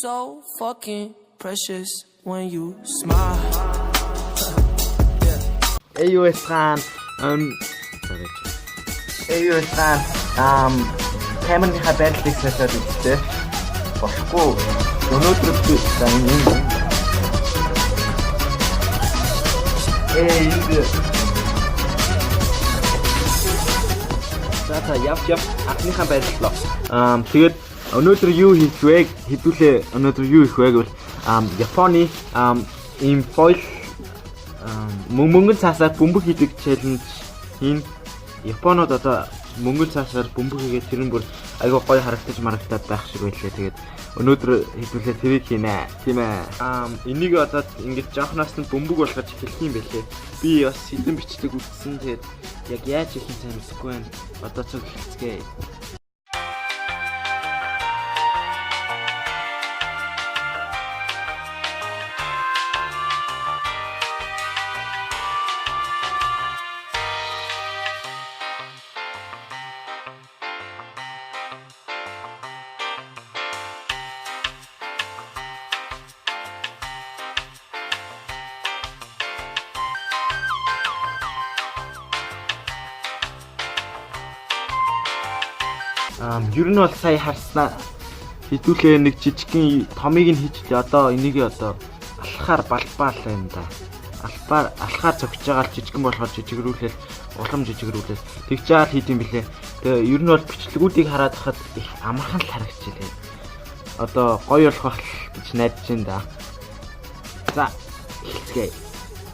so fucking precious when you smile. AUS-гаан камерныхаа байдлыг сайжраад үзтээ. Болохгүй. Өнөөдөр би за яв анхныхаа байдлаа. Тэгээд өнөөдөр юу хийх вэ? Хэдүүлээ өнөөдөр юу хийх вэ гэвэл Японы ийм foil мөнгөн цаасаар бөмбөг хийдэг челленж хийн. Японууд одоо мөнгөн цаасаар бөмбөг хийгээд тэр нь бүр айгүй гоё харагдаж байх шиг байлээ. Тэгээд өнөөдөр хэдүүлээ тэрийг хийнэ. Тийм ээ. Энийг одоо ингэж жоохноос нь бөмбөг болгож хэлэх юм байлээ. Би бас хэдэн бичлэг үзсэн. Тэгээд яг яаж хийх юм сайн мэдэхгүй байна. Одоо цог хэлцгээе. Ер нь бол сая харснаа хэдүүлээ нэг жижигхэн томыг нь хийжлээ. Одоо энийг одоо алхахаар балбаал юм да. Алхахаар цогж байгаа л жижигхэн болохоор жижигрүүлээл улам жижигрүүлээл тэгж жаал хийд юм блэ. Тэгээ ер нь бол бичлэгүүдийг хараад хахад их амархан л харагдчихлээ. Одоо гоё болох гэж найдаж байна да. За эхэлцгээе.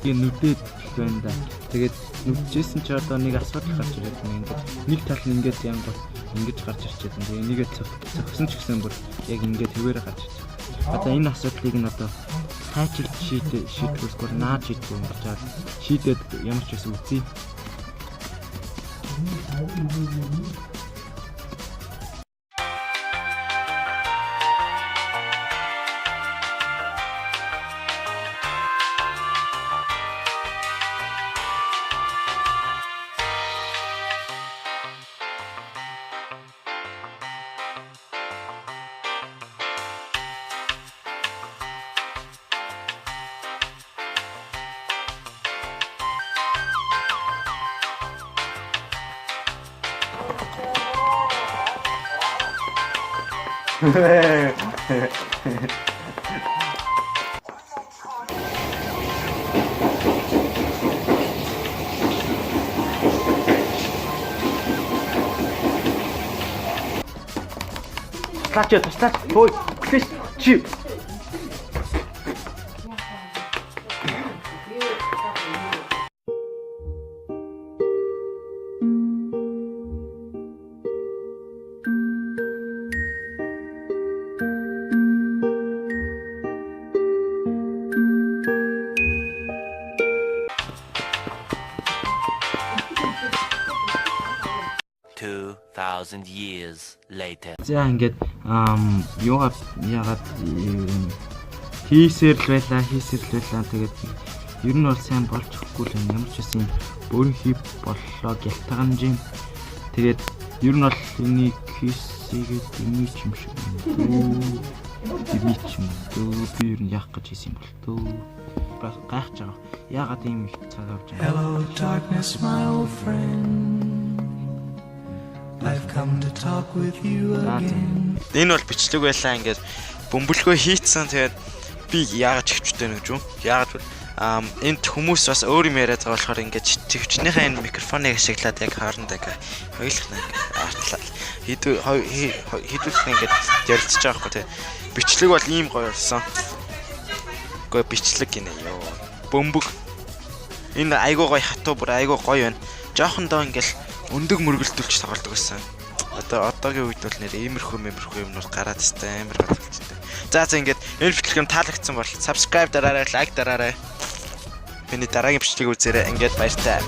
Би нүдэд байна да. Тэгээд нүдчихсэн чи одоо нэг асуудал гарч ирээд ингээд нэг тал нь ингээд янгот ингэж гарч ирчээд байна. Тэгээ энийгээ зогсон ч гэсэн бүр яг ингээд хэвээрээ гарч ирж байна. Одоо энэ асуудлыг нь одоо хайчилж шийдвэрлэхгүй наад шийдвэр гарчаад шийдээд ямар ч байсан үзье. Туслаач. Ой, please. Чи. Years later. За ингээд ягаад хийсээр л байлаа. Тэгээд ер нь бол сайн болж өгөхгүй л ямар ч байсан бүрэн хийх боллоо гялтганжин. Тэгээд ер нь бол энийг хийсгээд энийг юм шиг би ер нь яах гэж хийсэн юм бол төө гайхаж байгаа. Ягаад ийм их цаг авч байгаа. Hello darkness my old friend. I've come to talk with you again. Энэ бол бичлэг байлаа ингээд бөмбөлгөө хийцэн тэгээд би яагаад хөвчтэй нэг юм. Яагаад вэ? Энд хүмүүс бас өөр юм яриад байгаа болохоор ингээд төвчнийхээ энэ микрофоныг ашиглаад яг хоорондоо хоёулах нэг артлаа. Хэдүүлэх ингээд ярилцж байгаа хгүй тий. Бичлэг бол ийм гоё болсон. Гоё бичлэг гинэ ёо. Бөмбөг. Энэ айгуу гоё хатуу бүр айгуу гоё байна. Жоохондоо ингээд өндөг мөргөлдүүлж тоглодог байсан. Одоогийн үед бол нэр иймэрхүү юмнууд гараад өстэй амар гадалжтай. За ингээд энэ бичлэг таалагдсан бол subscribe дараарай, like дараарай. Миний дараагийн бичлэгийг үзээрэй. Ингээд баяртай.